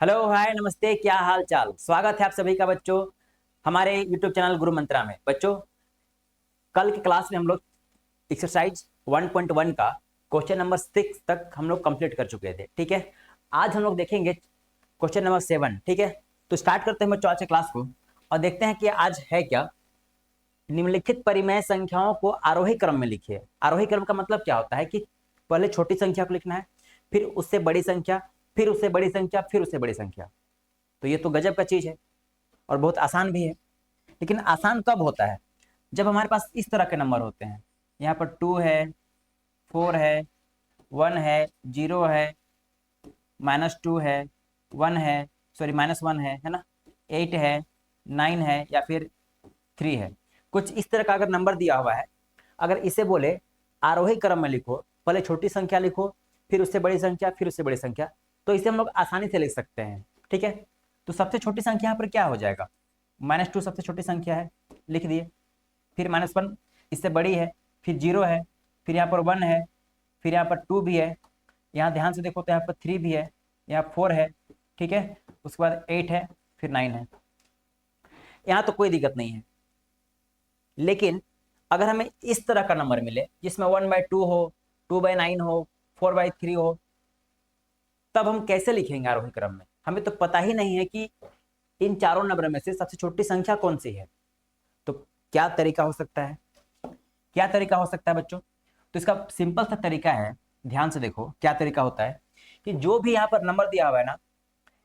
Hello hi नमस्ते, क्या हाल चाल। स्वागत है आप सभी का बच्चों हमारे यूट्यूब चैनल गुरु मंत्रा में। बच्चों, कल की क्लास में हम लोग एक्सरसाइज 1.1 का क्वेश्चन नंबर 6 तक हम लोग कंप्लीट कर चुके थे। ठीक है, आज हम लोग देखेंगे क्वेश्चन नंबर 7। ठीक है, तो स्टार्ट करते हैं बच्चों आज की क्लास को और देखते हैं कि आज है क्या। निम्नलिखित परिमेय संख्याओं को आरोही क्रम में लिखिए। आरोही क्रम का मतलब क्या होता है कि पहले छोटी संख्या को लिखना है, फिर उससे बड़ी संख्या, फिर उससे बड़ी संख्या, फिर उससे बड़ी संख्या। तो ये तो गजब का चीज है और बहुत आसान भी है। लेकिन आसान कब होता है? जब हमारे पास इस तरह के नंबर होते हैं। यहाँ पर 2 है, 4 है, 1 है, 0 है, -2 है, 1 है, सॉरी -1 है ना, 8 है, 9 है या फिर 3 है। कुछ इस तरह का अगर नंबर दिया हुआ है, अगर इसे बोले आरोही क्रम में लिखो, पहले छोटी संख्या लिखो, फिर उससे बड़ी संख्या, फिर उससे बड़ी संख्या, तो इसे हम लोग आसानी से लिख सकते हैं। ठीक है, तो सबसे छोटी संख्या यहाँ पर क्या हो जाएगा? -2 सबसे छोटी संख्या है, लिख दिए। फिर -1 इससे बड़ी है, फिर 0 है, फिर यहाँ पर 1 है, फिर यहाँ पर 2 भी है, यहाँ ध्यान से देखो तो यहाँ पर 3 भी है, यहाँ 4 है। ठीक है, उसके बाद 8 है, फिर 9 है। यहाँ तो कोई दिक्कत नहीं है। लेकिन अगर हमें इस तरह का नंबर मिले जिसमें 1/2 हो, 2/9 हो, 4/3 हो, तब हम कैसे लिखेंगे आरोही क्रम में? हमें तो पता ही नहीं है कि इन चारों नंबर में से सबसे छोटी संख्या कौन सी है। तो क्या तरीका हो सकता है? क्या तरीका हो सकता है बच्चों? तो इसका सिंपल सा तरीका है, ध्यान से देखो क्या तरीका होता है कि जो भी यहाँ पर नंबर दिया हुआ है ना,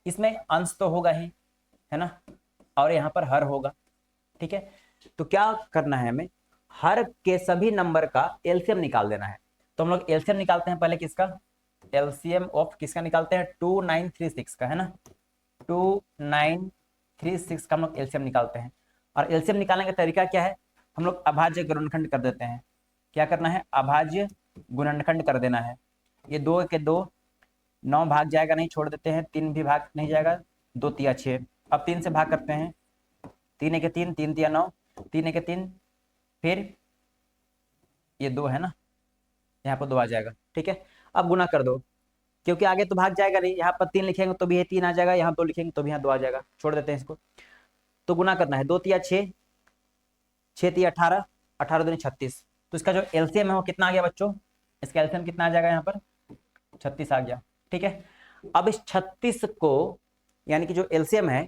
इसमें अंश तो होगा ही, है ना, और यहाँ पर हर होगा। ठीक है, तो क्या करना है हमें? हर के सभी नंबर का एलसीएम निकाल देना है। तो हम लोग एलसीएम निकालते हैं पहले। किसका एलसीएम ऑफ किसका निकालते हैं? 2936 का, है ना। 2936 का हम लोग एलसीएम निकालते हैं। और एलसीएम निकालने का तरीका क्या है? हम लोग अभाज्य गुणनखंड कर देते हैं। क्या करना है? अभाज्य गुणनखंड कर देना है। ये 2 के 2, 9 भाग जाएगा, नहीं छोड़ देते हैं, 3 भी भाग नहीं जाएगा, 2 तिया 6। अब 3 से भाग करते हैं, 3 एक 3, 3 तिया 9, 3 एक 3, फिर ये 2 है ना, यहाँ पर 2 आ जाएगा। ठीक है, अब गुना कर दो, क्योंकि आगे तो भाग जाएगा नहीं। यहाँ पर 3 लिखेंगे तो भी ये 3 आ जाएगा, यहाँ 2 लिखेंगे तो भी यहाँ 2 आ जाएगा, छोड़ देते हैं इसको। तो गुना करना है, 2 तिया 6, 6 तिया 18, 18 दूनी 36। तो इसका जो एलसीएम है वो कितना आ गया बच्चों? इसका एलसीएम कितना आ जाएगा? यहाँ पर 36 आ गया। ठीक है, अब इस 36 को, यानी कि जो एलसीएम है,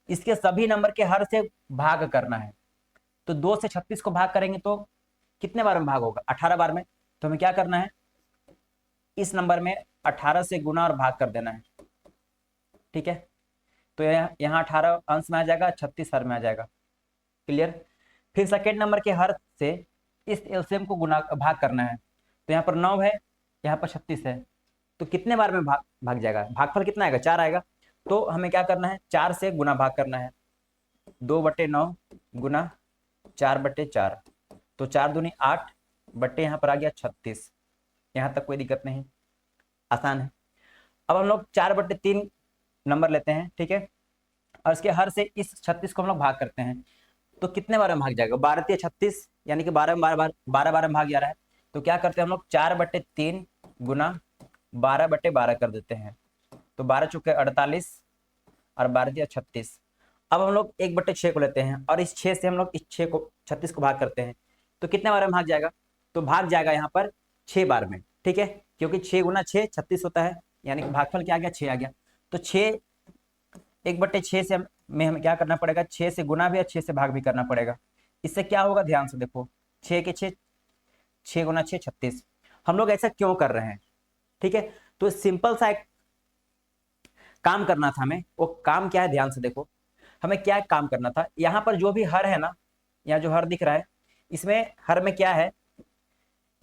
इसके सभी नंबर के हर से भाग करना है। तो 2 से 36 को भाग करेंगे तो कितने बार में भाग होगा? 18 बार में। तो हमें क्या करना है? इस नंबर में 18 से गुना और भाग कर देना है। ठीक है, तो यहाँ 18 अंश में आ जाएगा, 36 हर में आ जाएगा। क्लियर? फिर सेकेंड नंबर के हर से इस एलसीएम को गुना भाग करना है। तो यहाँ पर 9 है, यहाँ पर 36 है, तो कितने बार में भाग जाएगा? भागफल कितना आएगा? 4 आएगा। तो हमें क्या करना है? 4 से गुना भाग करना है। 2/9 गुना 4/4, तो 4 दूनी 8 बट्टे यहाँ पर आ गया 36। यहाँ तक कोई दिक्कत नहीं, आसान है। अब हम लोग 4/3 नंबर लेते हैं। ठीक है, और इसके हर से इस 36 को हम लोग भाग करते हैं। तो कितने बार में भाग जाएगा? 12×36, यानी कि 12 में भाग जा रहा है। तो क्या करते हैं हम लोग? 4/3 गुना 12/12 कर देते हैं। तो 12 चुके 48 और 12×36। अब हम लोग 1/6 को लेते हैं और इस 6 से हम लोग इस 6 को 36 को भाग करते हैं। तो कितने बार में भाग जाएगा? तो भाग जाएगा यहाँ पर 6 बार में। ठीक है, क्योंकि 6 गुना 6 36 होता है, यानी कि भागफल क्या आ गया? 6 आ गया। तो 6, 1/6 से में हमें क्या करना पड़ेगा? 6 से गुना भी और 6 से भाग भी करना पड़ेगा। इससे क्या होगा? ध्यान से देखो, 6 के 6, 6 गुना 6 36। हम लोग ऐसा क्यों कर रहे हैं? ठीक है, तो सिंपल सा एक काम करना था हमें। वो काम क्या है? ध्यान से देखो, हमें क्या काम करना था। यहाँ पर जो भी हर है ना, यहाँ जो हर दिख रहा है, इसमें हर में क्या है?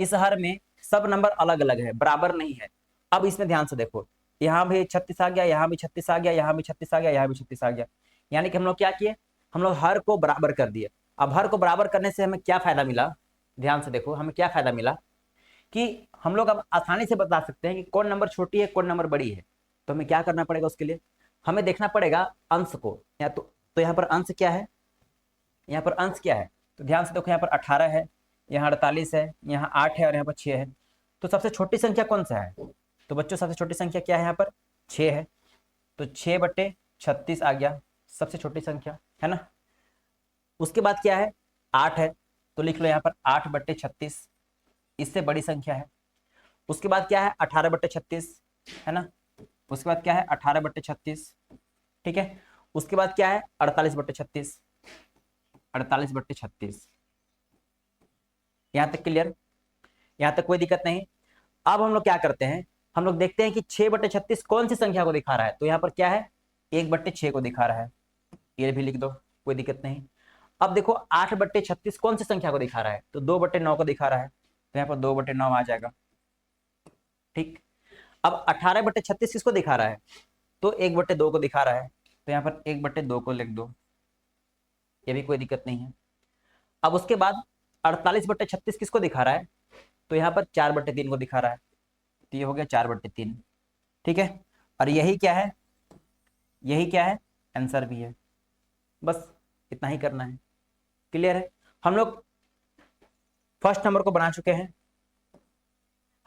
इस हर में सब नंबर अलग अलग है, बराबर नहीं है। अब इसमें ध्यान से देखो, यहाँ भी 36 आ गया, यहाँ भी 36 आ गया, यहाँ भी 36 आ गया, यहाँ भी 36 आ गया। यानी कि हम लोग क्या किए? हम लोग हर को बराबर कर दिए। अब हर को बराबर करने से हमें क्या फायदा मिला? ध्यान से देखो, हमें क्या फायदा मिला कि हम लोग अब आसानी से बता सकते हैं कि कौन नंबर छोटी है, कौन नंबर बड़ी है। तो हमें क्या करना पड़ेगा? उसके लिए हमें देखना पड़ेगा अंश को। या तो यहाँ पर अंश क्या है? यहाँ पर अंश क्या है? तो ध्यान से देखो, यहाँ पर 18 है, यहाँ 48 है, यहाँ 8 है और यहाँ पर 6 है। तो सबसे छोटी संख्या कौन सा है? तो बच्चों सबसे छोटी संख्या क्या है? यहाँ पर 6 है। तो 6/36 आ गया, सबसे छोटी संख्या है ना। उसके बाद क्या है, 8 है, तो लिख लो यहाँ पर 8/36, इससे बड़ी संख्या है। उसके बाद क्या है, 18/36 है ना। उसके बाद क्या है, 18/36, ठीक है। उसके बाद क्या है, 48/36, 48/36। यहां तक क्लियर, यहां तक कोई दिक्कत नहीं। अब हम लोग क्या करते हैं, हम लोग देखते हैं कि 6/36 कौन सी संख्या को दिखा रहा है। तो यहाँ पर क्या है, 1/6 को दिखा रहा है, ये भी लिख दो, कोई दिक्कत नहीं। अब देखो 8/36 कौन सी संख्या को दिखा रहा है, तो 2/9 को दिखा रहा है, तो यहाँ पर 2/9 आ जाएगा, ठीक। अब 18/36 किसको दिखा रहा है, तो 1/2 को दिखा रहा है, तो यहाँ पर 1/2 को लिख दो, ये भी कोई दिक्कत नहीं है। अब उसके बाद 48/36 किसको दिखा रहा है, तो यहाँ पर 4/3 को दिखा रहा है, तो ये हो गया 4/3, ठीक है। और यही क्या है, यही क्या है, आंसर भी है। बस इतना ही करना है, क्लियर है। हम लोग फर्स्ट नंबर को बना चुके हैं।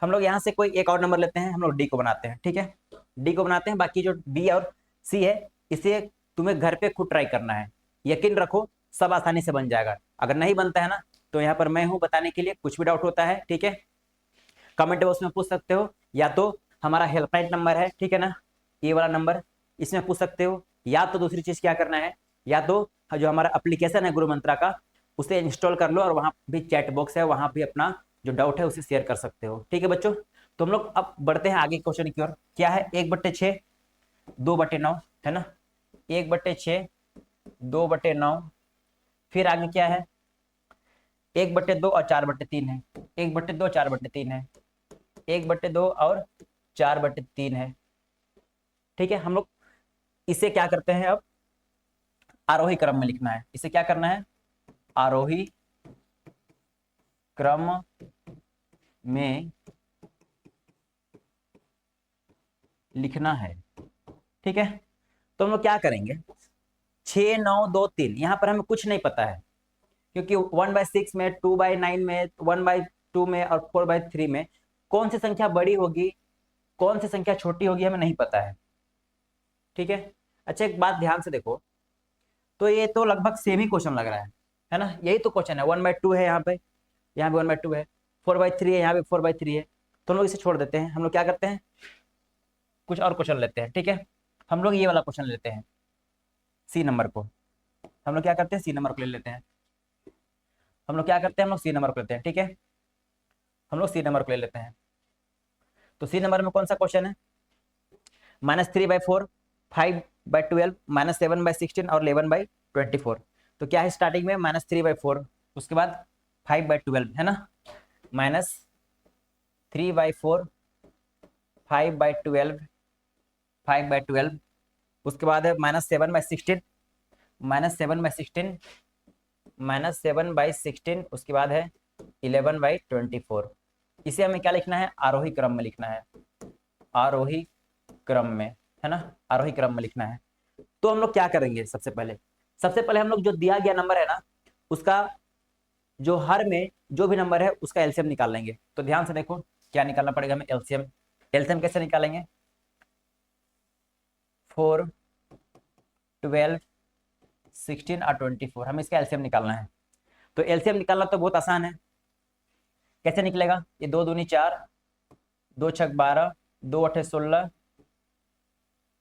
हम लोग यहाँ से कोई एक और नंबर लेते हैं, हम लोग डी को बनाते हैं, ठीक है। डी को बनाते हैं, बाकी जो बी और सी है इसे तुम्हें घर पे खुद ट्राई करना है, यकीन रखो सब आसानी से बन जाएगा। अगर नहीं बनता है ना, तो यहाँ पर मैं हूँ बताने के लिए, कुछ भी डाउट होता है ठीक है, कमेंट बॉक्स में पूछ सकते हो, या तो हमारा हेल्पलाइन नंबर है, ठीक है ना, ये वाला नंबर, इसमें पूछ सकते हो। या तो दूसरी चीज क्या करना है, या तो जो हमारा एप्लीकेशन है गुरु मंत्रा का, उसे इंस्टॉल कर लो, और वहां भी चैट बॉक्स है, वहां भी अपना जो डाउट है उसे शेयर कर सकते हो, ठीक है बच्चों। तो हम लोग अब बढ़ते हैं आगे क्वेश्चन की ओर। क्या है, 1/6, 2/9 है ना, 1/6, 2/9, फिर आगे क्या है, 1/2 और 4/3 है, 1/2 4/3 है, 1/2 और 4/3 है, ठीक है। हम लोग इसे क्या करते हैं, अब आरोही क्रम में लिखना है। इसे क्या करना है, आरोही क्रम में लिखना है, ठीक है। तो हम लोग क्या करेंगे, 6 9 2 3, यहां पर हमें कुछ नहीं पता है, क्योंकि 1/6 में, 2/9 में, 1/2 में और 4/3 में कौन सी संख्या बड़ी होगी, कौन सी संख्या छोटी होगी, हमें नहीं पता है, ठीक है। अच्छा एक बात ध्यान से देखो, तो ये तो लगभग सेम ही क्वेश्चन लग रहा है ना, यही तो क्वेश्चन है। 1/2 है यहाँ पे, यहाँ भी 1/2 है, 4/3 है, यहाँ भी 4/3 है, तो हम लोग इसे छोड़ देते हैं। हम लोग क्या करते हैं, कुछ और क्वेश्चन लेते हैं, ठीक है। हम लोग ये वाला क्वेश्चन लेते हैं, सी नंबर को। हम लोग क्या करते हैं, सी नंबर को ले लेते हैं। हम लोग क्या करते हैं, हम लोग सी नंबर को लेते हैं, ठीक है। हम लोग सी नंबर को ले लेते हैं। तो सी नंबर में कौन सा क्वेश्चन है, -3/4, 5/12, -7/16 और 11/24। तो क्या है, स्टार्टिंग में -3/4, उसके बाद 5/12 है ना, -3/4, 5/12, 5/12, उसके बाद है -7/16, -7/16, -7/16, उसके बाद है 11/24। इसे हमें क्या लिखना है, आरोही क्रम में लिखना है, आरोही क्रम में, है ना, आरोही क्रम में लिखना है। तो हम लोग क्या करेंगे, सबसे पहले हम लोग जो दिया गया नंबर है ना, उसका जो हर में जो भी नंबर है उसका एलसीएम निकाल लेंगे। तो ध्यान से देखो क्या निकालना पड़ेगा हमें, एलसीएम। एलसीएम कैसे निकालेंगे, 4, 12, 16 और 24, हमें इसका एलसीएम निकालना है। तो एलसीएम निकालना तो बहुत आसान है, कैसे निकलेगा, ये 2 दूनी 4, 2 छक 12, 2 अठे 16,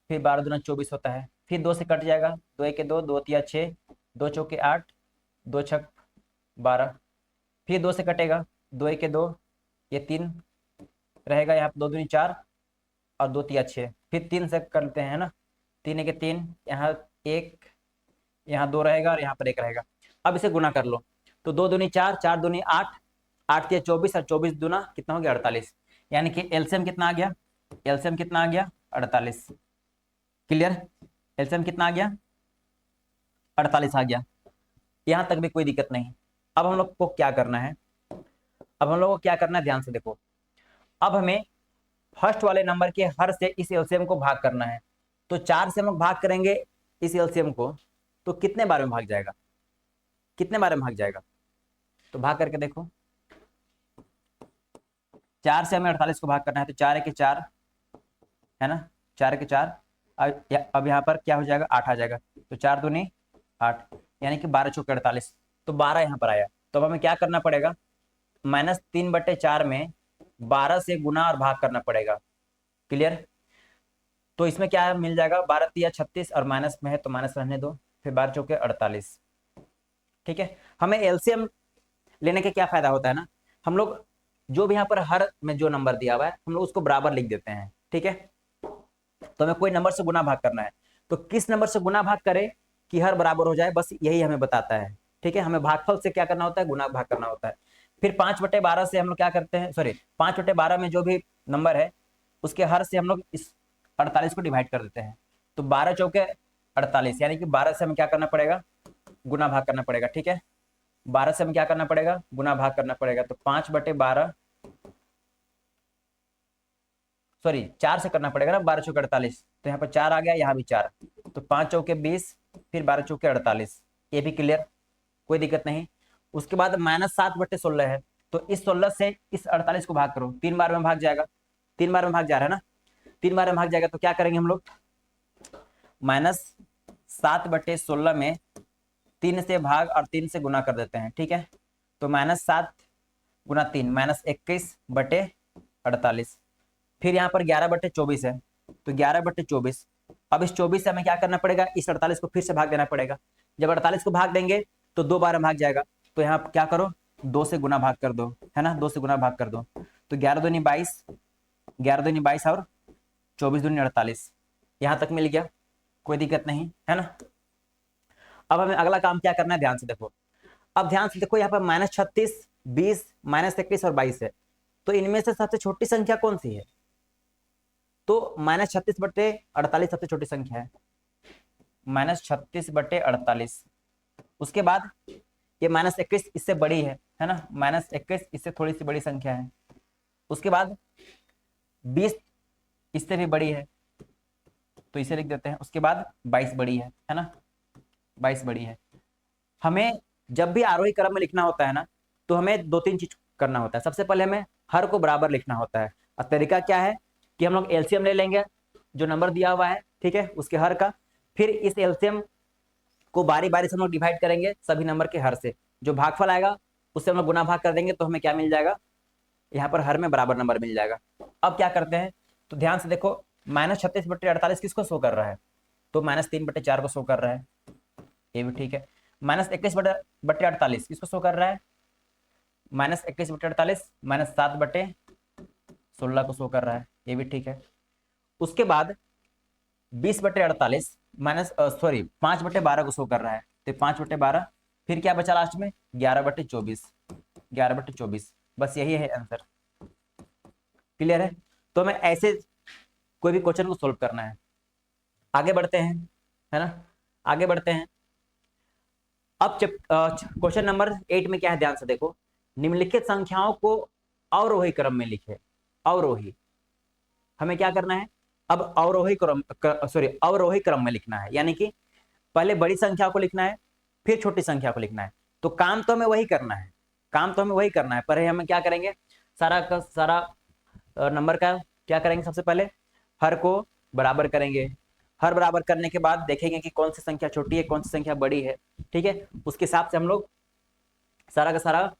फिर 12 दूना 24 होता है, फिर 2 से कट जाएगा, 2 1 2, 2 3 6, 2 चौके 8, 2 छक 12, फिर 2 से कटेगा, 2 1 2, ये 3 रहेगा, यहाँ 2 दूनी 4 और 2 3 6, फिर 3 से करते हैं ना, 3 1 3, यहाँ 1, यहाँ 2 रहेगा और यहाँ पर 1 रहेगा। अब इसे गुना कर लो, तो 2 दूनी 4, 4 दूनी 8, 8 3 24 और 24 दूना कितना हो गया, 48। यानी कि एलसीएम कितना आ गया, एलसीएम कितना आ गया, 48। क्लियर, एलसीएम कितना आ गया, 48 आ गया। यहां तक भी कोई दिक्कत नहीं। अब हम लोग को क्या करना है, अब हम लोग को क्या करना है, ध्यान से देखो। अब हमें फर्स्ट वाले नंबर के हर से इस एलसीएम को भाग करना है। तो 4 से हम लोग भाग करेंगे इस एलसीएम को, तो कितने बार में भाग जाएगा, कितने बार में भाग जाएगा, तो भाग करके देखो। 4 से हमें 48 को भाग करना है, तो 4 1 4 है ना, 4 1 4, अब यहाँ पर क्या हो जाएगा, 8 आ जाएगा, तो 4 दूनी 8, यानी कि 12 चौके 48, तो 12 यहाँ पर आया। तो अब हमें क्या करना पड़ेगा, -3/4 में 12 से गुना और भाग करना पड़ेगा। क्लियर। तो इसमें क्या मिल जाएगा, 12 तिया 36 और माइनस में है तो माइनस रहने दो, फिर 12 चौके 48। ठीक है, हमें एलसीएम लेने के क्या फायदा होता है ना, हम लोग जो भी यहाँ पर हर में जो नंबर दिया हुआ है हम लोग उसको बराबर लिख देते हैं। ठीक है, तो हमें कोई नंबर से गुना भाग करना है, तो किस नंबर से गुना भाग करें कि हर बराबर हो जाए, बस यही हमें बताता है। ठीक है, हमें भागफल से क्या करना होता है, गुना भाग करना होता है। फिर 5/12 से हम लोग क्या करते हैं, सॉरी 5/12 में जो भी नंबर है उसके हर से हम लोग इस 48 को डिवाइड कर देते हैं, तो 12 चौके 48, यानी कि 12 से हमें क्या करना पड़ेगा, गुना भाग करना पड़ेगा। ठीक है, 12 से हमें क्या करना पड़ेगा, गुना भाग करना पड़ेगा, तो 5/12, सॉरी 4 से करना पड़ेगा ना, 12 चौके 48, तो यहाँ पर 4 आ गया, यहाँ भी 4, तो 5 चौके 20, फिर 12 चौके 48, ये भी क्लियर, कोई दिक्कत नहीं। उसके बाद -7/16 है, तो इस 16 से इस 48 को भाग करो, 3 बार में भाग जाएगा, 3 बार में भाग जा रहा है ना, 3 बार में भाग जाएगा, तो क्या करेंगे हम लोग, -7/16 में 3 से भाग और 3 से गुना कर देते हैं। ठीक है, तो -7 गुना 3 -21/48, फिर यहाँ पर 11/24 है, तो 11/24, अब इस 24 से हमें क्या करना पड़ेगा, इस 48 को फिर से भाग देना पड़ेगा। जब 48 को भाग देंगे तो 2 बार में भाग जाएगा, तो यहाँ क्या करो, 2 से गुना भाग कर दो, है ना, 2 से गुना भाग कर दो, तो 11 दूनी 22, 11 दूनी 22 और 24 दूनी 48, यहाँ तक मिल गया, कोई दिक्कत नहीं है ना। अब हमें अगला काम क्या करना है, ध्यान से देखो, अब ध्यान से देखो, यहाँ पर -36, 20, -21 और 22 है, तो इनमें से सबसे छोटी संख्या कौन सी है, तो -36/48 सबसे छोटी संख्या है, -36/48। उसके बाद ये -21 इससे बड़ी है ना, -21 इससे थोड़ी सी बड़ी संख्या है। उसके बाद 20 इससे भी बड़ी है, तो इसे लिख देते हैं। उसके बाद 22 बड़ी है ना, 22 बड़ी है। हमें जब भी आरोही क्रम में लिखना होता है ना, तो हमें 2-3 चीज करना होता है। सबसे पहले हमें हर को बराबर लिखना होता है, और तरीका क्या है कि हम लोग एलसीएम ले लेंगे जो नंबर दिया हुआ है, ठीक है, उसके हर का, फिर इस एलसीएम को बारी बारी से हम लोग डिवाइड करेंगे सभी नंबर के हर से, जो भागफल आएगा उससे हम लोग गुना भाग कर देंगे, तो हमें क्या मिल जाएगा, यहाँ पर हर में बराबर नंबर मिल जाएगा। अब क्या करते हैं, तो ध्यान से देखो, -36/48 किसको शो कर रहा है, तो -3/4 को शो कर रहा है, ये भी ठीक है। -21/48 किसको शो कर रहा है, -21/48 -7/16 को शो कर रहा है, ये भी ठीक है। उसके बाद 20/48 5/12 को शो कर रहा है, तो 5/12, फिर क्या बचा लास्ट में, 11/24, 11/24, बस यही है आंसर। क्लियर है, तो हमें ऐसे कोई भी क्वेश्चन को सोल्व करना है। आगे बढ़ते हैं, है ना, आगे बढ़ते हैं। अब क्वेश्चन नंबर 8 में क्या है, ध्यान से देखो, निम्नलिखित संख्याओं को अवरोही क्रम में लिखे। अवरोही, हमें क्या करना है, अब अवरोही क्रम में लिखना है, यानी कि पहले बड़ी संख्या को लिखना है, फिर छोटी संख्या को लिखना है। तो काम तो हमें वही करना है, काम तो हमें वही करना है, पर हमें क्या करेंगे, सारा का सारा नंबर का क्या करेंगे, सबसे पहले हर को बराबर करेंगे, हर बराबर करने के बाद देखेंगे कि कौन सी संख्या छोटी है, कौन सी संख्या बड़ी है। ठीक है, उसके हिसाब से हम लोग सारा का सारा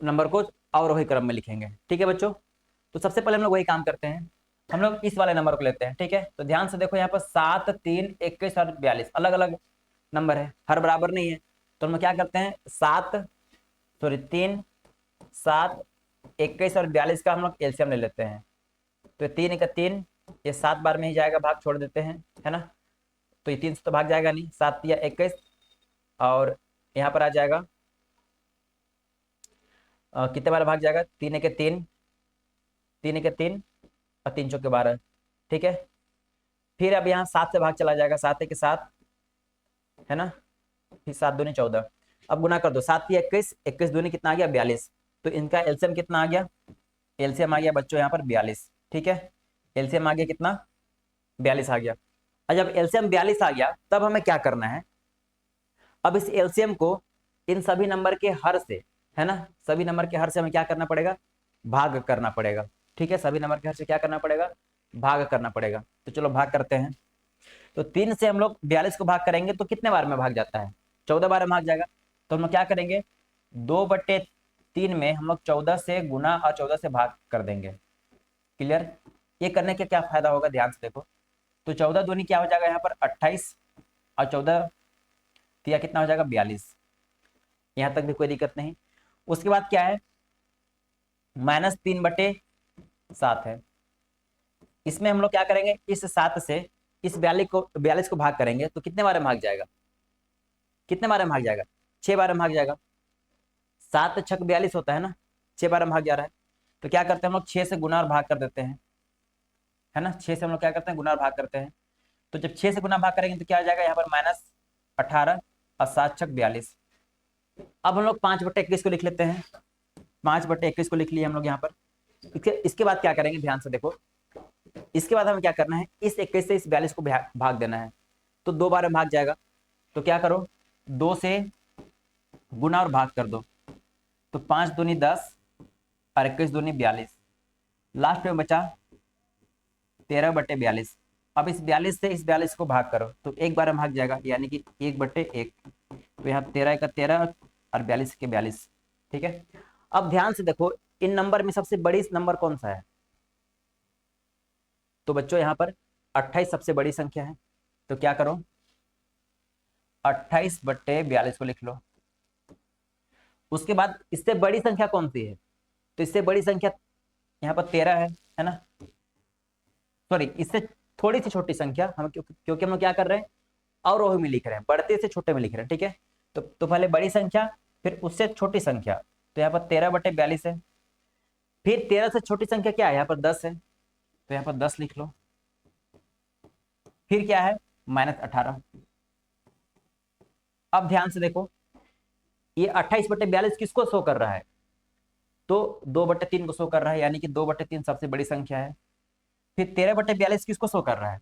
नंबर को अवरोही क्रम में लिखेंगे। ठीक है बच्चों, तो सबसे पहले हम लोग वही काम करते हैं, हम लोग इस वाले नंबर को लेते हैं। ठीक है, तो ध्यान से देखो, यहाँ पर 7, 3, 21 और 42 अलग अलग नंबर है, हर बराबर नहीं है, तो हम क्या करते हैं, 3, 7, 21 और 42 का हम लोग एलसीएम ले लेते हैं। तो 3 का 3, ये 7 बार में ही जाएगा, भाग छोड़ देते हैं, है ना, तो ये 3 से तो भाग जाएगा नहीं, 7 या 21, और यहाँ पर आ जाएगा कितने बार भाग जाएगा, 3 के 3, 3 के 3 और 3 चौके 12। ठीक है, फिर अब यहाँ 7 से भाग चला जाएगा, 7 के 7, है ना, फिर 7 दूनी 14, अब गुना कर दो, 7 या 21, 21 दूनी कितना आ गया, 42, तो इनका एलसीएम कितना आ गया, एलसीएम आ गया बच्चों यहाँ पर 42। ठीक है, एलसीएम आ गया कितना, 42 आ गया। और जब एलसीएम 42 आ गया, तब हमें क्या करना है, अब इस एलसीएम को इन सभी नंबर के हर से, है ना, सभी नंबर के हर से हमें क्या करना पड़ेगा, भाग करना पड़ेगा। ठीक है, सभी नंबर के हर से क्या करना पड़ेगा, भाग करना पड़ेगा। तो चलो भाग करते हैं। तो 3 से हम लोग 42 को भाग करेंगे तो कितने बार में भाग जाता है? 14 बार में भाग जाएगा। तो हम लोग क्या करेंगे, 2/3 में हम लोग 14 से गुना और 14 से भाग कर देंगे। क्लियर? ये करने के क्या फायदा होगा, ध्यान से देखो। तो 14 दूनी क्या हो जाएगा यहाँ पर 28 और 14 तिया कितना हो जाएगा 42। यहाँ तक भी कोई दिक्कत नहीं। उसके बाद क्या है, -3/7 है। इसमें हम लोग क्या करेंगे, इस 7 से इस 42 को भाग करेंगे तो कितने बार में भाग जाएगा? कितने बार में भाग जाएगा? 6 बार में भाग जाएगा। 7 छक 42 होता है ना, 6 बार में भाग जा रहा है। तो क्या करते हैं हम लोग, 6 से गुना और भाग कर देते हैं, है ना। 6 से हम लोग क्या करते हैं, गुना और भाग करते हैं। तो जब 6 से गुना भाग करेंगे तो क्या हो जाएगा यहाँ पर -18 और 7 छक 42। अब हम लोग 5/21 को लिख लेते हैं। 5/21 को लिख लिए हम लोग यहाँ पर। इसके बाद क्या करेंगे, ध्यान से देखो। इसके बाद हमें क्या करना है, इस 21 से इस 42 को भाग देना है। तो 2 बार में भाग जाएगा। तो क्या करो, 2 से गुना और भाग कर दो। तो 5 दूनी 10 और 21 दूनी 42। लास्ट में बचा 13/42। अब इस 42 से इस 42 को भाग करो तो एक बार में भाग जाएगा, यानी कि 1/1। तो यहाँ 13 का 13 और 42 के 42। ठीक है। अब ध्यान से देखो, इन नंबर में सबसे बड़ी नंबर कौन सा है? तो बच्चों यहाँ पर 28 सबसे बड़ी संख्या है। तो क्या करो, 28/42 को लिख लो। उसके बाद इससे बड़ी संख्या कौन सी है? तो इससे बड़ी संख्या यहाँ पर 13 है ना। सॉरी, इससे थोड़ी सी छोटी संख्या हम, क्योंकि हम लोग क्या कर रहे हैं, और रोह में लिख रहे हैं, बढ़ते से छोटे में लिख रहे हैं। ठीक है। तो पहले बड़ी संख्या, फिर उससे छोटी संख्या। तो यहाँ पर 13/42 है। फिर 13 से छोटी संख्या क्या है, यहाँ पर 10 है। तो यहाँ पर 10 लिख लो। फिर क्या है, -18। अब ध्यान से देखो, ये 28/42 किसको शो कर रहा है? तो 2/3 को शो कर रहा है, यानी कि 2/3 सबसे बड़ी संख्या है। फिर 13/42 किसको शो कर रहा है?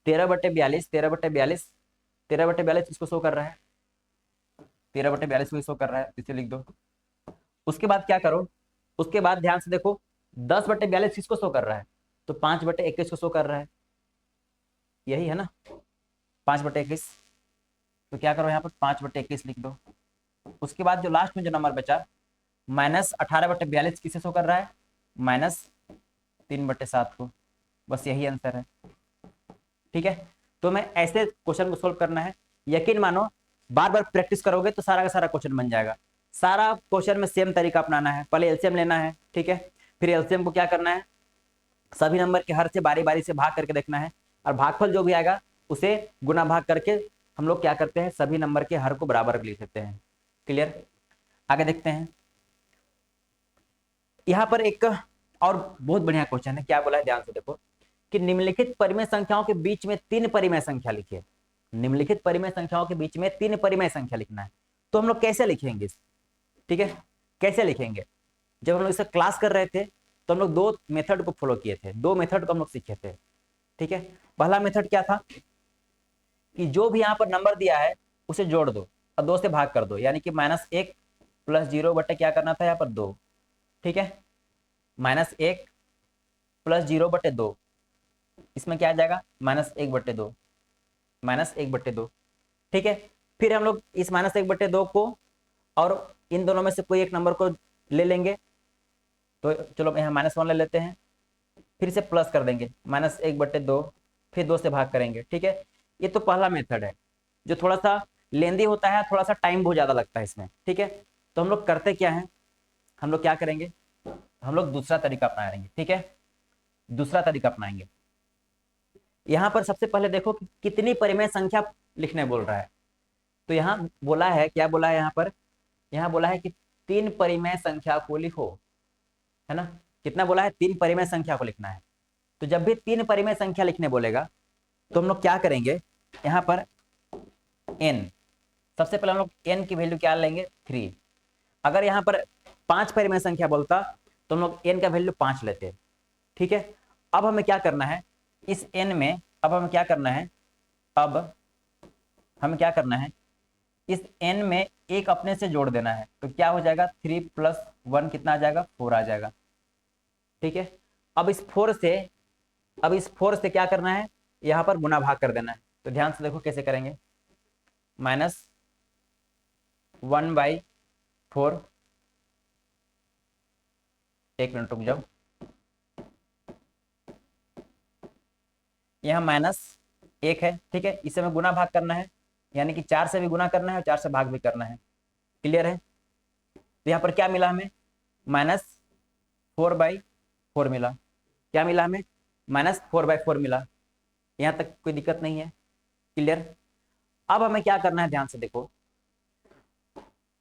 13/42 किसको शो कर रहा है? 13/42 को शो कर रहा है, इसे लिख दो। उसके बाद क्या करो, उसके बाद ध्यान से देखो, 10/42 किसको शो कर रहा है? तो 5/21 को शो कर रहा है, यही है ना, 5/21। तो क्या करो, यहाँ पर 5/21 लिख दो। उसके बाद जो लास्ट में जो नंबर बचा, -18/42 किसे शो कर रहा है? -3/7 को। बस यही आंसर है। ठीक है। तो मैं ऐसे क्वेश्चन को सोल्व करना है। यकीन मानो, बार बार प्रैक्टिस करोगे तो सारा का सारा क्वेश्चन बन जाएगा। सारा क्वेश्चन में सेम तरीका अपनाना है। पहले एलसीएम लेना है, ठीक है। फिर एलसीएम को क्या करना है, सभी नंबर के हर से बारी बारी से भाग करके देखना है, और भागफल जो भी आएगा उसे गुना भाग करके हम लोग क्या करते हैं, सभी नंबर के हर को बराबर लिख देते हैं। क्लियर? आगे देखते हैं। यहाँ पर एक और बहुत बढ़िया क्वेश्चन है। क्या बोला है, ध्यान से देखो, कि निम्नलिखित परिमेय संख्याओं के बीच में 3 परिमेय संख्या लिखिए। निम्नलिखित परिमेय संख्याओं के बीच में 3 परिमेय संख्या लिखना है। तो हम लोग कैसे लिखेंगे? ठीक है, कैसे लिखेंगे? जब हम लोग इसे क्लास कर रहे थे तो हम लोग 2 मेथड को फॉलो किए थे, 2 मेथड को हम लोग सीखे थे। ठीक है। पहला मेथड क्या था, कि जो भी यहाँ पर नंबर दिया है उसे जोड़ दो और 2 से भाग कर दो, यानी कि -1 + 0 बटे क्या करना था, यहाँ पर 2। ठीक है, -1 + 0 बटे 2, इसमें क्या आ जाएगा, -1/2, -1/2। ठीक है। फिर हम लोग इस -1/2 को और इन दोनों में से कोई एक नंबर को ले लेंगे। तो चलो यहाँ -1 ले लेते हैं, फिर से प्लस कर देंगे, -1/2, फिर 2 से भाग करेंगे। ठीक है। ये तो पहला मेथड है, जो थोड़ा सा लेंदी होता है, थोड़ा सा टाइम बहुत ज्यादा लगता है इसमें। ठीक है। तो हम लोग करते क्या है, हम लोग क्या करेंगे, हम लोग दूसरा तरीका अपनाएंगे। ठीक है, दूसरा तरीका अपनाएंगे। यहाँ पर सबसे पहले देखो कि कितनी परिमेय संख्या लिखने बोल रहा है। तो यहाँ बोला है, क्या बोला है यहाँ पर, यहाँ बोला है कि 3 परिमेय संख्या को लिखो, है ना। कितना बोला है, 3 परिमेय संख्या को लिखना है। तो जब भी 3 परिमेय संख्या लिखने बोलेगा तो हम लोग क्या करेंगे, यहाँ पर n, सबसे पहले हम लोग n की वैल्यू क्या लेंगे, 3। अगर यहाँ पर 5 परिमेय संख्या बोलता तो हम लोग n का वैल्यू 5 लेते। ठीक है। अब हमें क्या करना है, इस n में अब हमें क्या करना है, अब हमें क्या करना है, इस n में एक अपने से जोड़ देना है। तो क्या हो जाएगा, 3 + 1 कितना आ जाएगा, 4 आ जाएगा। ठीक है। अब इस 4 से क्या करना है, यहाँ पर गुना भाग कर देना है। तो ध्यान से देखो कैसे करेंगे, -1/4, एक मिनट रुक जाओ, यहाँ -1 है, ठीक है, इसे हमें गुना भाग करना है, यानी कि 4 से भी गुना करना है और 4 से भाग भी करना है। क्लियर है? तो यहाँ पर क्या मिला हमें, -4/4 मिला। क्या मिला हमें, -4/4 मिला। यहाँ तक कोई दिक्कत नहीं है? क्लियर? अब हमें क्या करना है, ध्यान से देखो,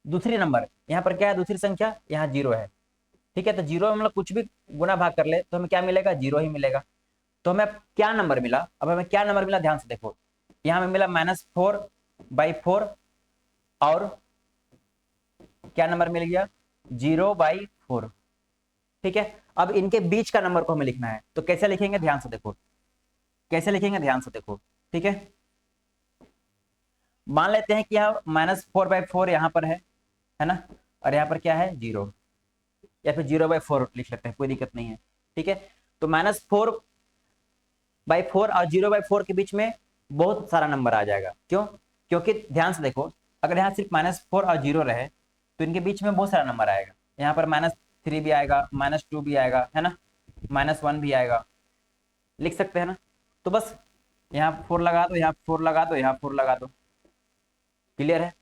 दूसरी नंबर यहाँ पर क्या है, दूसरी संख्या यहाँ 0 है, ठीक है। तो 0 में हम लोग कुछ भी गुना भाग कर ले तो हमें क्या मिलेगा, 0 ही मिलेगा। तो हमें क्या नंबर मिला, अब हमें क्या नंबर मिला, ध्यान से देखो, यहाँ हमें मिला -4/4 और क्या नंबर मिल गया, 0/4, ठीक है। अब इनके बीच का नंबर को हमें लिखना है, तो कैसे लिखेंगे, ध्यान से देखो, कैसे लिखेंगे, ध्यान से देखो, ठीक है। मान लेते हैं कि यहाँ -4/4 यहाँ पर है ना, और यहाँ पर क्या है, 0, या फिर 0/4 लिख लेते हैं, कोई दिक्कत नहीं है, ठीक है। तो -4/4 और 0/4 के बीच में बहुत सारा नंबर आ जाएगा। क्यों? क्योंकि ध्यान से देखो, अगर यहाँ सिर्फ -4 और 0 रहे तो इनके बीच में बहुत सारा नंबर आएगा। यहाँ पर -3 भी आएगा, -2 भी आएगा, है ना, -1 भी आएगा, लिख सकते हैं ना। तो बस यहाँ 4 लगा दो, यहाँ 4 लगा दो, यहाँ 4 लगा दो। क्लियर है?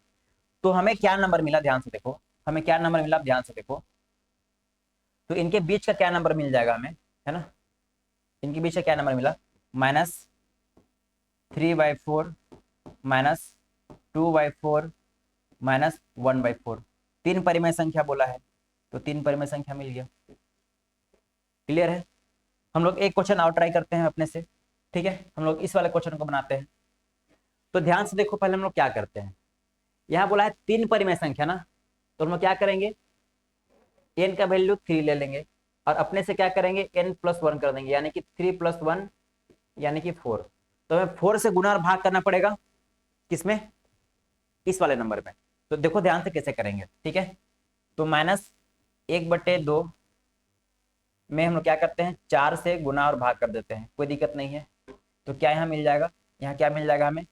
तो हमें क्या नंबर मिला, ध्यान से देखो, हमें क्या नंबर मिला, ध्यान से देखो, तो इनके बीच का क्या नंबर मिल जाएगा हमें, है ना, इनके बीच का क्या नंबर मिला, -3/4 -2/4 -1/4, 3 परिमेय संख्या बोला है, तो 3 परिमेय संख्या मिल गया। क्लियर है? हम लोग एक क्वेश्चन और ट्राई करते हैं अपने से, ठीक है, हम लोग इस वाले क्वेश्चन को बनाते हैं। तो ध्यान से देखो, पहले हम लोग क्या करते हैं, यहाँ बोला है 3 परिमेय संख्या ना, तो हम लोग क्या करेंगे, n का वैल्यू 3 ले लेंगे और अपने से क्या करेंगे, n+1 कर देंगे, यानी कि 3 + 1 यानी कि 4। तो हमें 4 से गुना और भाग करना पड़ेगा, किसमें, इस वाले नंबर में। तो देखो ध्यान से कैसे करेंगे, ठीक है। तो -1/2 में हम लोग क्या करते हैं, 4 से गुना और भाग कर देते हैं, कोई दिक्कत नहीं है। तो क्या यहाँ मिल जाएगा, यहाँ क्या मिल जाएगा हमें,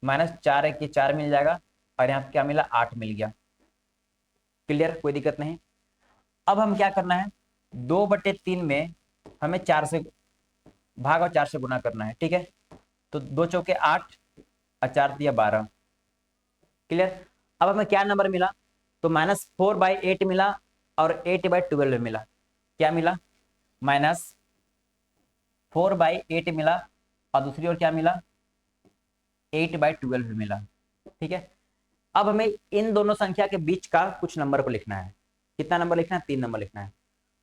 -4 1 4 मिल जाएगा, और यहाँ क्या मिला, 8 मिल गया। क्लियर? कोई दिक्कत नहीं। अब हम क्या करना है, 2/3 में हमें 4 से भाग और 4 से गुना करना है, ठीक है। तो 2 चौके 8 और 4 दिया 12। क्लियर? अब हमें क्या नंबर मिला, तो -4/8 मिला और 8/12 मिला। क्या मिला, -4/8 मिला और दूसरी ओर क्या मिला, 8/12 मिला, ठीक है। अब हमें इन दोनों संख्या के बीच का कुछ नंबर को लिखना है। कितना नंबर लिखना है, 3 नंबर लिखना है।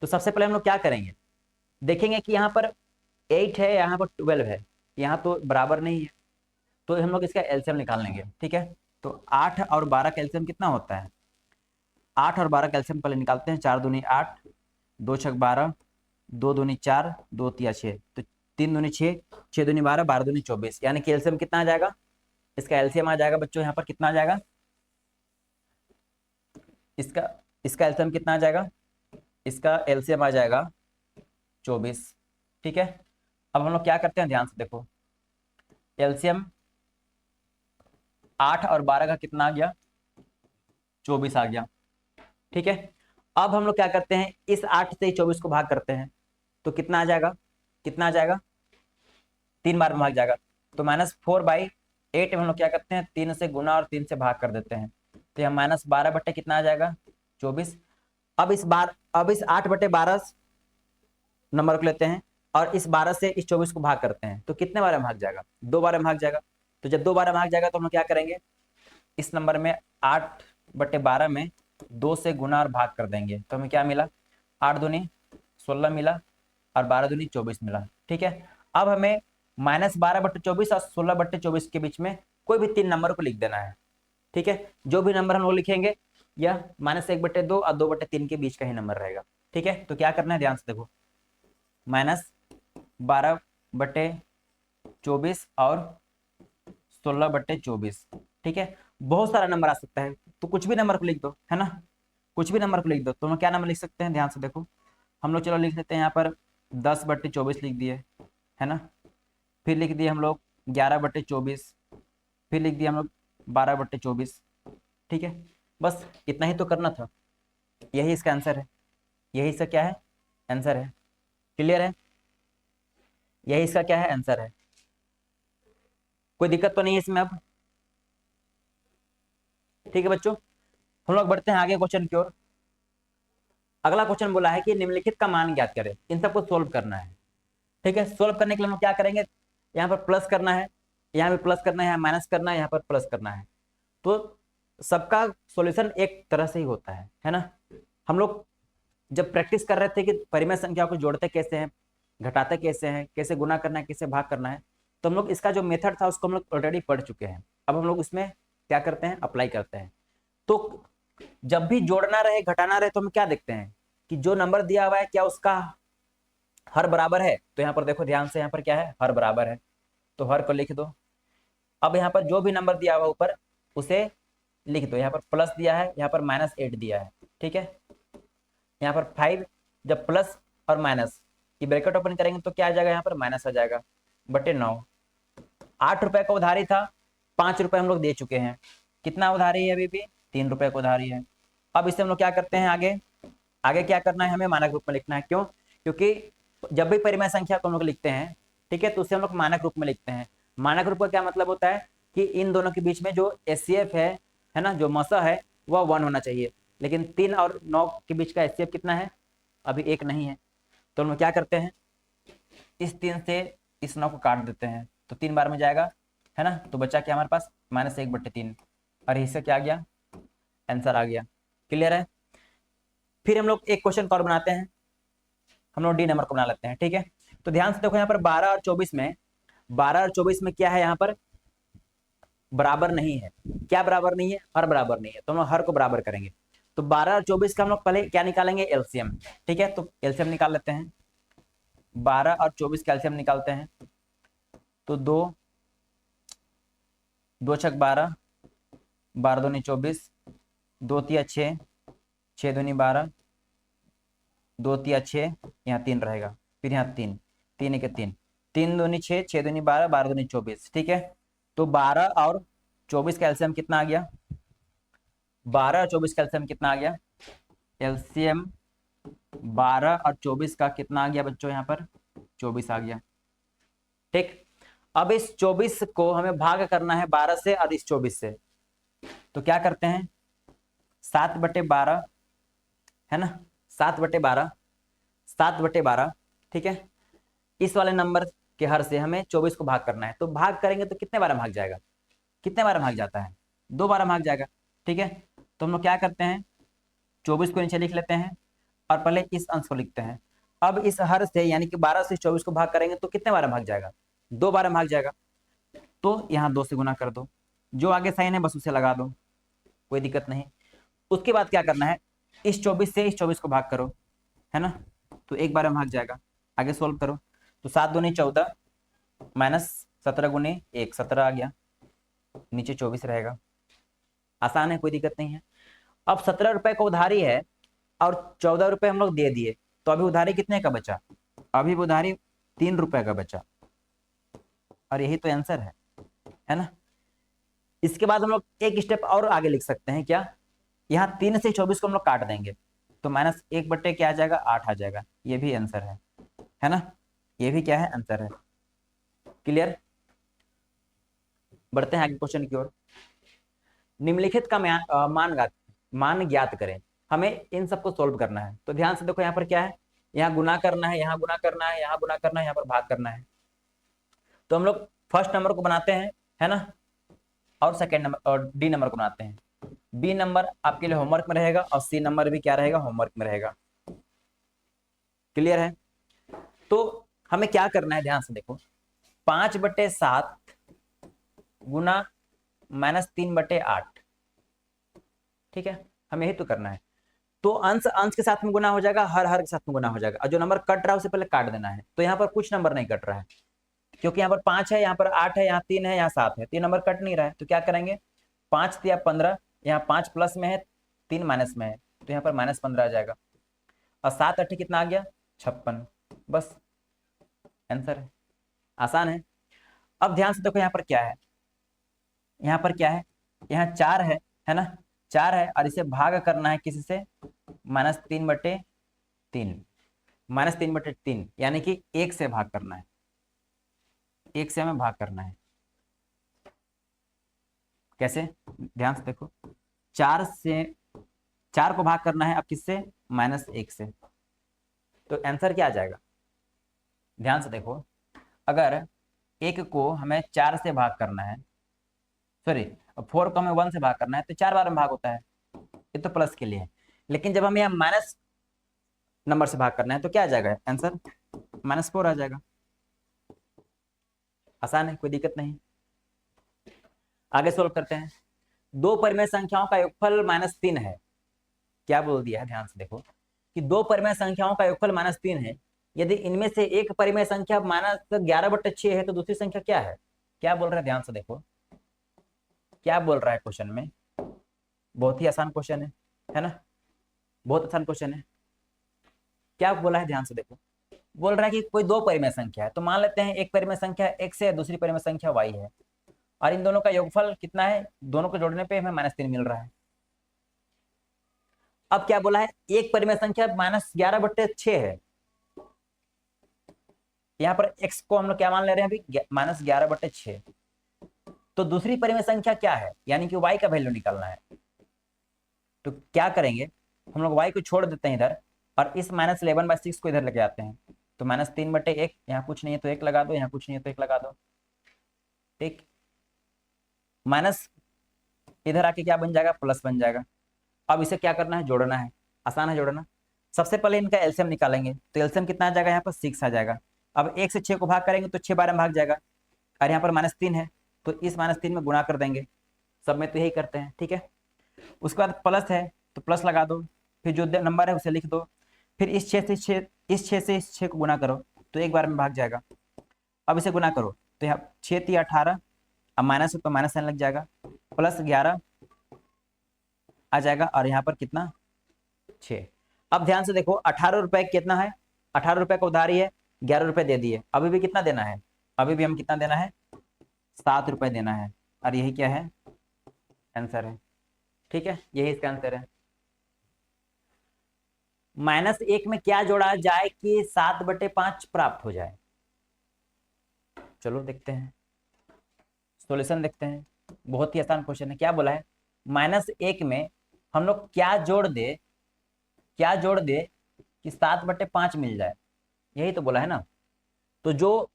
तो सबसे पहले हम लोग क्या करेंगे, देखेंगे कि यहाँ पर 8 है, यहाँ पर 12 है, यहाँ तो बराबर नहीं है, तो हम लोग इसका एलसीएम निकाल लेंगे, ठीक है। तो 8 और 12 का एलसीएम कितना होता है, 8 और 12 का एलसीएम पहले निकालते हैं। 4 दूनी 8, 2 छक 12, 2 दूनी 4, 2 तिया 6, तो 3 दूनी 6, 6 दूनी 12, 12 दूनी 24, यानी कि एलसीएम कितना आ जाएगा, इसका एलसीएम आ जाएगा बच्चों, यहाँ पर कितना आ जाएगा, इसका इसका एलसीएम कितना आ जाएगा, इसका एलसीएम आ जाएगा 24, ठीक है। अब हम लोग क्या करते हैं, ध्यान से देखो, एलसीएम 8 और 12 का कितना आ गया, 24 आ गया, ठीक है। अब हम लोग क्या करते हैं, इस 8 से 24 को भाग करते हैं, तो कितना आ जाएगा, कितना आ जाएगा, 3 बार में भाग जाएगा। तो -4/8 में हम लोग क्या करते हैं, 3 से गुना और 3 से भाग कर देते हैं, तो यहाँ -12 कितना आ जाएगा, 24। अब इस 8/12 नंबर को लेते हैं और इस 12 से इस 24 को भाग करते हैं, तो कितने बार में भाग जाएगा, 2 बार में भाग जाएगा। तो जब 2 बार में भाग जाएगा तो हम लोग क्या करेंगे, इस नंबर में 8/12 में 2 से गुना और भाग कर देंगे, तो हमें क्या मिला, 8 दूनी 16 मिला और 12 दूनी 24 मिला, ठीक है। अब हमें -12/24 और 16/24 के बीच में कोई भी 3 नंबर को लिख देना है, ठीक है। जो भी नंबर हम लोग लिखेंगे यह -1/2 और 2/3 के बीच का ही नंबर रहेगा, ठीक है। तो क्या करना है, ध्यान से देखो, -12/24 और 16/24, ठीक है। बहुत सारा नंबर आ सकता है, तो कुछ भी नंबर को लिख दो, है ना, कुछ भी नंबर को लिख दो। तो हम क्या नंबर लिख सकते हैं, ध्यान से देखो, हम लोग चलो लिख लेते हैं यहाँ पर 10/24 लिख दिए, है ना। फिर लिख दिए हम लोग 11/24, फिर लिख दिया हम लोग 12/24। ठीक है, बस इतना ही तो करना था, यही इसका आंसर है, यही इसका क्या है आंसर है। क्लियर है, यही इसका क्या है आंसर है। कोई दिक्कत तो नहीं है इसमें अब। ठीक है बच्चों, हम लोग बढ़ते हैं आगे क्वेश्चन की ओर। अगला क्वेश्चन बोला है कि निम्नलिखित का मान ज्ञात करें, इन सबको सोल्व करना है। ठीक है, सोल्व करने के लिए हम लोग क्या करेंगे, यहाँ पर प्लस करना है, यहाँ पे प्लस करना है, यहाँ माइनस करना है, यहाँ पर प्लस करना है। तो सबका सॉल्यूशन एक तरह से ही होता है ना। हम लोग जब प्रैक्टिस कर रहे थे कि परिमेय संख्या को जोड़ते कैसे हैं, घटाते कैसे हैं, कैसे गुना करना है, कैसे भाग करना है, तो हम लोग इसका जो मेथड था उसको हम लोग ऑलरेडी पढ़ चुके हैं। अब हम लोग इसमें क्या करते हैं, अप्लाई करते हैं। तो जब भी जोड़ना रहे घटाना रहे तो हम क्या देखते हैं कि जो नंबर दिया हुआ है क्या उसका हर बराबर है। तो यहाँ पर देखो ध्यान से, यहाँ पर क्या है, हर बराबर है, तो हर को लिख दो। अब यहाँ पर जो भी नंबर दिया हुआ ऊपर उसे लिख दो। यहाँ पर प्लस दिया है, यहाँ पर -8 दिया है। ठीक है, यहाँ पर 5, जब प्लस और माइनस की ब्रैकेट ओपन करेंगे तो क्या आ जाएगा, यहाँ पर माइनस आ जाएगा /9। 8 रुपए का उधारी था, 5 रुपए हम लोग दे चुके हैं। कितना उधारी है अभी भी, 3 रुपए का उधारी है। अब इससे हम लोग क्या करते हैं, आगे आगे क्या करना है, हमें मानक रूप में लिखना है। क्यों, क्योंकि जब भी परिमेय संख्या को हम लोग लिखते हैं, ठीक है, तो उसे हम लोग मानक रूप में लिखते हैं। मानक रूप का क्या मतलब होता है कि इन दोनों के बीच में जो HCF है ना, जो मसा है वह 1 होना चाहिए। लेकिन 3 और 9 के बीच का HCF कितना है, अभी 1 नहीं है। तो हम लोग क्या करते हैं, इस 3 से इस 9 को काट देते हैं, तो 3 बार में जाएगा, है ना। तो बचा क्या हमारे पास, -1/3, और इससे क्या आ गया, आंसर आ गया। क्लियर है। फिर हम लोग एक क्वेश्चन और बनाते हैं, हम लोग डी नंबर को बना लेते हैं। ठीक है, तो ध्यान से देखो, यहाँ पर 12 और 24 में, 12 और 24 में क्या है, यहाँ पर बराबर नहीं है। क्या बराबर नहीं है, हर बराबर नहीं है, तो हम लोग हर को बराबर करेंगे। तो 12 और 24 का हम लोग पहले क्या निकालेंगे, एलसीएम। ठीक है, तो एलसीएम निकाल लेते हैं। 12 और 24 का एलसीएम निकालते हैं, तो 2 2 छक 12, 12 दूनी 24, 2 तिया 6, 6 दूनी 12, 2 तिया 6, यहाँ 3 रहेगा, फिर यहाँ 3, 3 के 3, 3 दूनी 6, 6 दूनी 12, 12 दूनी 24। ठीक है, तो 12 और 24 का एलसीएम कितना आ गया, 12 और 24 का एलसीएम कितना आ गया, एलसीएम 12 और 24 का कितना आ गया बच्चों, यहाँ पर 24 आ गया। ठीक, अब इस 24 को हमें भाग करना है 12 से और इस 24 से, तो क्या करते हैं, 7/12, है ना, 7/12, 7/12। ठीक है, इस वाले नंबर के हर से हमें 24 को भाग करना है। तो भाग करेंगे तो कितने बार भाग जाएगा, कितने बार भाग जाता है, 2 बार भाग जाएगा। ठीक है, तो हम लोग क्या करते हैं, 24 को नीचे लिख लेते हैं और पहले इस अंश को लिखते हैं। अब इस हर से यानी कि 12 से 24 को भाग करेंगे तो कितने बार भाग जाएगा, 2 बार भाग जाएगा। तो यहाँ 2 से गुना कर दो, जो आगे साइन है बस उसे लगा दो, कोई दिक्कत नहीं। उसके बाद क्या करना है, इस 24 से इस 24 को भाग करो, है ना, तो 1 बार में भाग जाएगा। आगे सोल्व करो, तो 7 दूनी 14 -17 गुनी 1, 17 आ गया, नीचे 24 रहेगा। आसान है, कोई दिक्कत नहीं है। अब 17 रुपए का उधारी है और 14 रुपए हम लोग दे दिए, तो अभी उधारी कितने का बचा, अभी उधारी 3 रुपए का बचा, और यही तो आंसर है ना। इसके बाद हम लोग एक स्टेप और आगे लिख सकते हैं, क्या, यहाँ 3 से 24 को हम लोग काट देंगे, तो -1 बटे क्या आ जाएगा, 8 आ जाएगा। ये भी आंसर है ना, ये भी क्या है, आंसर है। क्लियर, बढ़ते हैं आगे क्वेश्चन की ओर। निम्नलिखित का मान ज्ञात करें, हमें इन सबको सोल्व करना है। तो ध्यान से देखो, यहाँ पर क्या है, यहाँ गुना करना है, यहाँ गुना करना है, यहाँ गुना करना है, यहाँ पर भाग करना है। तो हम लोग फर्स्ट नंबर को बनाते हैं, है ना, और सेकेंड नंबर और डी नंबर को बनाते हैं। बी नंबर आपके लिए होमवर्क में रहेगा और सी नंबर भी क्या रहेगा, होमवर्क में रहेगा। क्लियर है, तो हमें क्या करना है, ध्यान से देखो, 5/7 गुना -3/8। ठीक है, हमें यही तो करना है। तो अंश अंश के साथ में गुना हो जाएगा, हर हर के साथ में गुना हो जाएगा, और जो नंबर कट रहा है उसे पहले काट देना है। तो यहाँ पर कुछ नंबर नहीं कट रहा है, क्योंकि यहाँ पर 5 है, यहाँ पर 8 है, यहाँ 3 है, यहाँ 7 है, 3 नंबर कट नहीं रहा है। तो क्या करेंगे, 5 या 15, यहाँ 5 प्लस में है, 3 माइनस में है, तो यहाँ पर -15 आ जाएगा, और 7 8 कितना आ गया, 56। बस आंसर है, आसान है। अब ध्यान से देखो यहाँ पर क्या है, यहाँ पर क्या है, यहाँ 4 है ना, 4 है और इसे भाग करना है किसी से, -3/3, -3/3 यानी कि 1 से भाग करना है, 1 से हमें भाग करना है। कैसे, ध्यान से देखो, 4 को भाग करना है अब किससे, -1 से। तो आंसर क्या आ जाएगा, ध्यान से देखो, अगर 1 को हमें 4 से भाग करना है, सॉरी 4 को हमें 1 से भाग करना है, तो 4 बार में भाग होता है, ये तो प्लस के लिए है। लेकिन जब हमें यहाँ माइनस नंबर से भाग करना है तो क्या आ जाएगा आंसर, -4 आ जाएगा। आसान है, कोई दिक्कत नहीं। आगे सोल्व करते हैं। दो परिमेय संख्याओं का योगफल -3 है। क्या बोल दिया है, ध्यान से देखो कि दो परिमेय संख्याओं का योगफल -3 है। यदि इनमें से एक परिमेय संख्या -11/6 है तो दूसरी संख्या क्या है। क्या बोल रहा है, ध्यान से देखो क्या बोल रहा है क्वेश्चन में। बहुत ही आसान क्वेश्चन है ना, बहुत आसान क्वेश्चन है। क्या बोला है, ध्यान से देखो, बोल रहा है कि कोई दो परिमेय संख्या है, तो मान लेते हैं एक परिमेय संख्या x है, दूसरी परिमेय संख्या y है, और इन दोनों का योगफल कितना है, दोनों को जोड़ने पे हमें -3 मिल रहा है। अब क्या बोला है, एक परिमेय संख्या -11/6 है। यहाँ पर x को हम लोग क्या मान ले रहे हैं अभी, -11/6। तो दूसरी परिमेय संख्या क्या है, यानी कि y का वैल्यू निकालना है। तो क्या करेंगे, हम लोग y को छोड़ देते हैं इधर, और इस -11/6 को इधर लेके आते हैं। तो -3/1, यहाँ कुछ नहीं है तो 1 लगा दो, यहाँ कुछ नहीं है तो 1 लगा दो, ठीक। माइनस इधर आके क्या बन जाएगा, प्लस बन जाएगा। अब इसे क्या करना है, जोड़ना है। आसान है जोड़ना। सबसे पहले इनका एलसीएम निकालेंगे, तो एलसीएम कितना आ जाएगा, यहाँ पर 6 आ जाएगा। अब 1 से 6 को भाग करेंगे तो 6 बार में भाग जाएगा, और यहाँ पर -3 है तो इस -3 में गुणा कर देंगे। सब में तो यही करते हैं, ठीक है। उसके बाद प्लस है तो प्लस लगा दो, फिर जो नंबर है उसे लिख दो, फिर इस 6 से इस 6 को गुणा करो तो एक बार में भाग जाएगा। अब इसे गुणा करो तो यहाँ 6 × 18, अब माइनस है तो माइनस साइन लग जाएगा, +11 आ जाएगा, और यहाँ पर कितना 6। अब ध्यान से देखो 18 रुपए कितना है, 18 रुपए का उधारी है, 11 रुपए दे दिए, अभी भी कितना देना है, अभी भी हम कितना देना है, 7 रुपए देना है। और यही क्या है, आंसर है, ठीक है, यही इसका आंसर है। -1 में क्या जोड़ा जाए कि 7/5 प्राप्त हो जाए। चलो देखते हैं, सॉल्यूशन देखते हैं। बहुत ही आसान क्वेश्चन है। क्या बोला है, -1 में हम लोग क्या जोड़ दे, क्या जोड़ दे कि 7/5 मिल जाए, यही तो बोला है ना। तो जो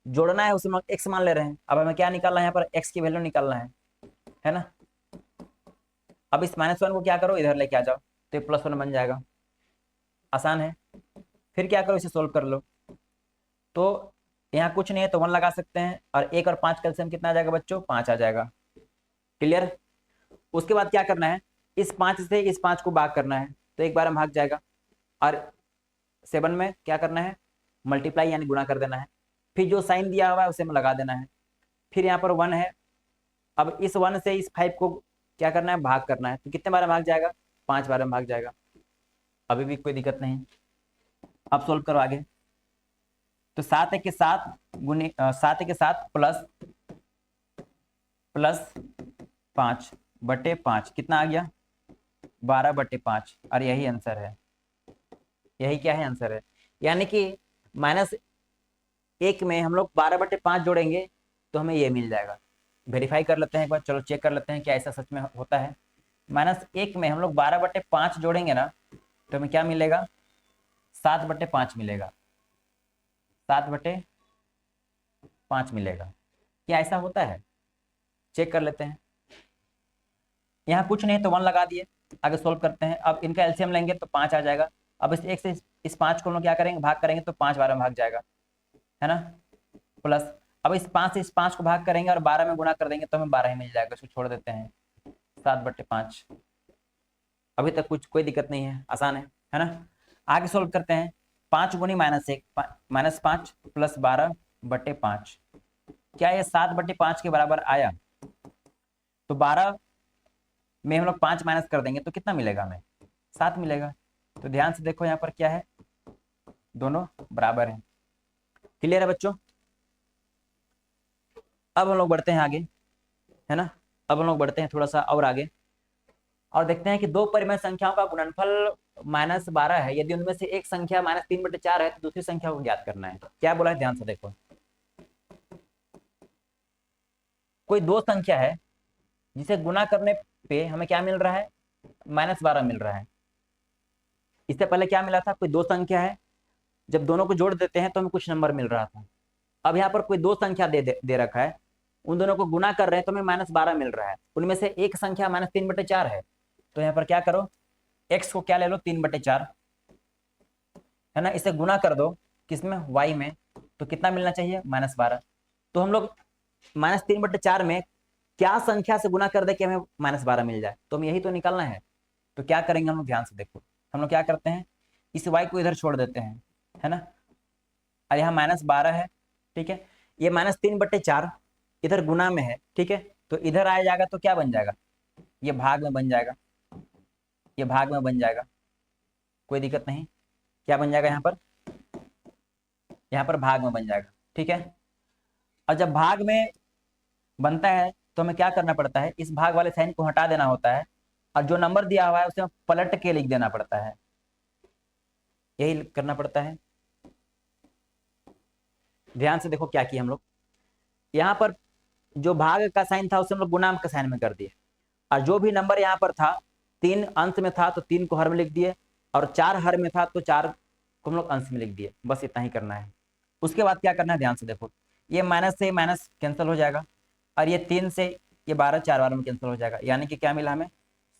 जोड़ना है उसे हम x मान ले रहे हैं। अब हमें क्या निकालना है, यहाँ पर x की वैल्यू निकालना है ना। अब इस -1 को क्या करो, इधर लेके आ जाओ तो ये +1 बन जाएगा। आसान है। फिर क्या करो, इसे सोल्व कर लो। तो यहाँ कुछ नहीं है तो 1 लगा सकते हैं, और 1 और 5 का एलसीएम कितना आ जाएगा बच्चों, 5 आ जाएगा। क्लियर। उसके बाद क्या करना है, इस 5 से इस 5 को भाग करना है तो एक बार में भाग जाएगा, और 7 में क्या करना है, मल्टीप्लाई यानी गुणा कर देना है। फिर जो साइन दिया हुआ है उसे में लगा देना है। फिर यहाँ पर 1 है, अब इस 1 से इस 5 को क्या करना है, भाग करना है, तो कितने बार में भाग जाएगा, 5 बार में भाग जाएगा। अभी भी कोई दिक्कत नहीं। अब सोल्व करो आगे। तो 7 के साथ गुने 7 के साथ प्लस 5/5 कितना आ गया, 12/5, और यही आंसर है। यही क्या है, आंसर है। यानी कि -1 में हम लोग 12/5 जोड़ेंगे तो हमें ये मिल जाएगा। वेरीफाई कर लेते हैं एक बार, चलो चेक कर लेते हैं क्या ऐसा सच में होता है। -1 में हम लोग 12/5 जोड़ेंगे ना तो हमें क्या मिलेगा, 7/5 मिलेगा, 7/5 मिलेगा। क्या ऐसा होता है, चेक कर लेते हैं। यहाँ कुछ नहीं तो 1 लगा दिए, आगे सोल्व करते हैं। अब इनका एलसीएम लेंगे तो 5 आ जाएगा। अब इस 1 से इस 5 को हम लोग क्या करेंगे, भाग करेंगे तो 5 बार में भाग जाएगा, है ना। प्लस अब इस 5 से इस 5 को भाग करेंगे और 12 में गुणा कर देंगे तो हमें 12 ही मिल जाएगा, इसको छोड़ देते हैं, 7/5। अभी तक कुछ कोई दिक्कत नहीं है, आसान है ना। आगे सोल्व करते हैं। 5 गुनी -1 -5 + 12/5, क्या ये 7/5 के बराबर आया। तो 12 में हम लोग 5 माइनस कर देंगे तो कितना मिलेगा हमें, 7 मिलेगा। तो ध्यान से देखो यहाँ पर क्या है, दोनों बराबर हैं। क्लियर है बच्चों। अब हम लोग बढ़ते हैं आगे, है ना। अब हम लोग बढ़ते हैं थोड़ा सा और आगे और देखते हैं कि दो परिमेय संख्याओं का गुणनफल -12 है। यदि उनमें से एक संख्या -3/4 है तो दूसरी संख्या को ज्ञात करना है। क्या बोला है, ध्यान से देखो। कोई दो संख्या है जिसे गुना करने पे हमें क्या मिल रहा है, -12 मिल रहा है। इससे पहले क्या मिला था, कोई दो संख्या है, जब दोनों को जोड़ देते हैं तो हमें कुछ नंबर मिल रहा था। अब यहाँ पर कोई दो संख्या दे रखा है, उन दोनों को गुना कर रहे हैं तो हमें -12 मिल रहा है। उनमें से एक संख्या -3/4 है, तो यहाँ पर क्या करो, x को क्या ले लो, 3/4, है ना। इसे गुना कर दो किसमें, y में, तो कितना मिलना चाहिए, -12। तो हम लोग -3/4 में क्या संख्या से गुना कर दे कि हमें -12 मिल जाए, तो हमें यही तो निकालना है। तो क्या करेंगे हम लोग, ध्यान से देखो। हम लोग क्या करते हैं, इस y को इधर छोड़ देते हैं, है ना। और यहाँ -12 है, ठीक है। ये -3/4 इधर गुना में है, ठीक है। तो इधर आ जाएगा तो क्या बन जाएगा, ये भाग में बन जाएगा, ये भाग में बन जाएगा, कोई दिक्कत नहीं। क्या बन जाएगा यहाँ पर भाग में बन जाएगा, ठीक है। और जब भाग में बनता है तो हमें क्या करना पड़ता है, इस भाग वाले साइन को हटा देना होता है और जो नंबर दिया हुआ है उसे पलट के लिख देना पड़ता है, यही करना पड़ता है। ध्यान से देखो क्या किया हम लोग, यहाँ पर जो भाग का साइन था उसे हम लोग गुणांक का साइन में कर दिए, और जो भी नंबर यहाँ पर था, 3 अंश में था तो 3 को हर में लिख दिए, और 4 हर में था तो 4 को हम लोग अंश में लिख दिए। बस इतना ही करना है। उसके बाद क्या करना है, ध्यान से देखो, ये माइनस से माइनस कैंसिल हो जाएगा, और ये 3 से ये 12 4 बार में कैंसिल हो जाएगा, यानी कि क्या मिला हमें,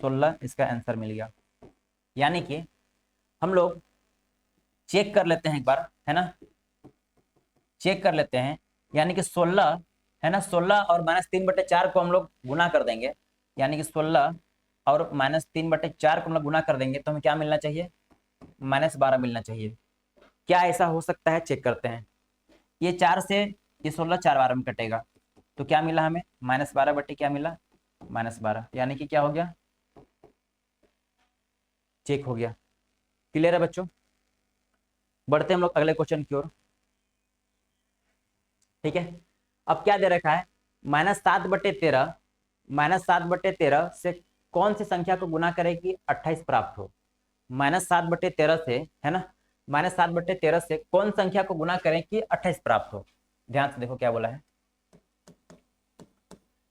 16। इसका आंसर मिल गया। यानी कि हम लोग चेक कर लेते हैं एक बार, है ना, चेक कर लेते हैं। यानी कि 16, है ना, 16 और -3/4 को हम लोग गुना कर देंगे, यानी कि 16 और -3/4 को हम लोग गुना कर देंगे तो हमें क्या मिलना चाहिए, -12 मिलना चाहिए। क्या ऐसा हो सकता है, चेक करते हैं। ये 4 से ये 16 4 बार में कटेगा, तो क्या मिला हमें, -12 क्या मिला, -12। यानी कि क्या हो गया, चेक हो गया। क्लियर है बच्चों। बढ़ते हम लोग अगले क्वेश्चन की ओर, ठीक है। अब क्या दे रखा है, -7/13, -7/13 से कौन सी संख्या को गुना करेगी 28 प्राप्त हो। -7/13 से, है ना, -7/13 से कौन संख्या को गुना करें कि 28 प्राप्त हो। ध्यान से देखो क्या बोला है,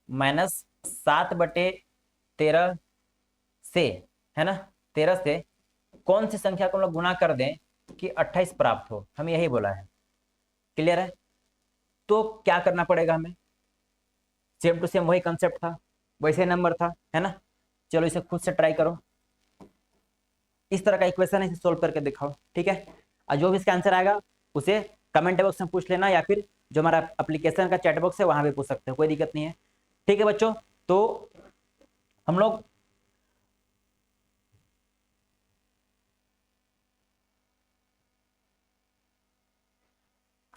-7/13 से, है ना, 13 से कौन सी संख्या को हम लोग गुना कर दें कि 28 प्राप्त हो, हमें यही बोला है। क्लियर है। तो क्या करना पड़ेगा हमें, सेम टू सेम वही कंसेप्ट था, वैसे नंबर था, है ना। चलो इसे खुद से ट्राई करो, इस तरह का इक्वेशन है, इसे सोल्व करके दिखाओ, ठीक है। और जो भी इसका आंसर आएगा उसे कमेंट बॉक्स में पूछ लेना, या फिर जो हमारा एप्लीकेशन का चैट बॉक्स है वहां भी पूछ सकते हो, कोई दिक्कत नहीं है, ठीक है बच्चों। तो हम लोग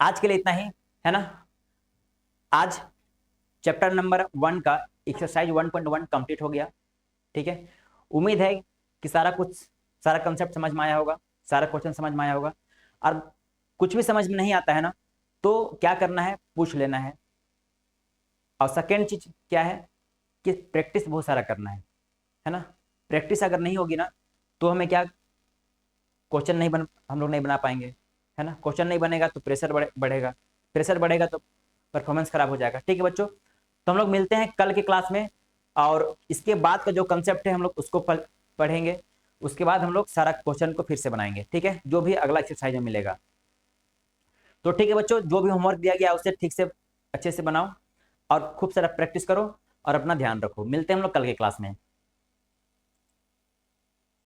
आज के लिए इतना ही, है ना। आज चैप्टर नंबर 1 का एक्सरसाइज 1.1 कंप्लीट हो गया, ठीक है। उम्मीद है कि सारा कंसेप्ट समझ में आया होगा, सारा क्वेश्चन समझ में आया होगा। और कुछ भी समझ में नहीं आता है ना, तो क्या करना है, पूछ लेना है। और सेकेंड चीज क्या है कि प्रैक्टिस बहुत सारा करना है ना। प्रैक्टिस अगर नहीं होगी ना तो हमें क्या, क्वेश्चन हम लोग नहीं बना पाएंगे, है ना। क्वेश्चन नहीं बनेगा तो प्रेशर बढ़ेगा, प्रेशर बढ़ेगा तो परफॉर्मेंस खराब हो जाएगा, ठीक है बच्चों। तो हम लोग मिलते हैं कल के क्लास में, और इसके बाद का जो कंसेप्ट है हम लोग उसको पढ़ेंगे। उसके बाद हम लोग सारा क्वेश्चन को फिर से बनाएंगे, ठीक है, जो भी अगला एक्सरसाइज में मिलेगा। तो ठीक है बच्चों, जो भी होमवर्क दिया गया उसे ठीक से अच्छे से बनाओ और खूब सारा प्रैक्टिस करो और अपना ध्यान रखो। मिलते हैं हम लोग कल के क्लास में।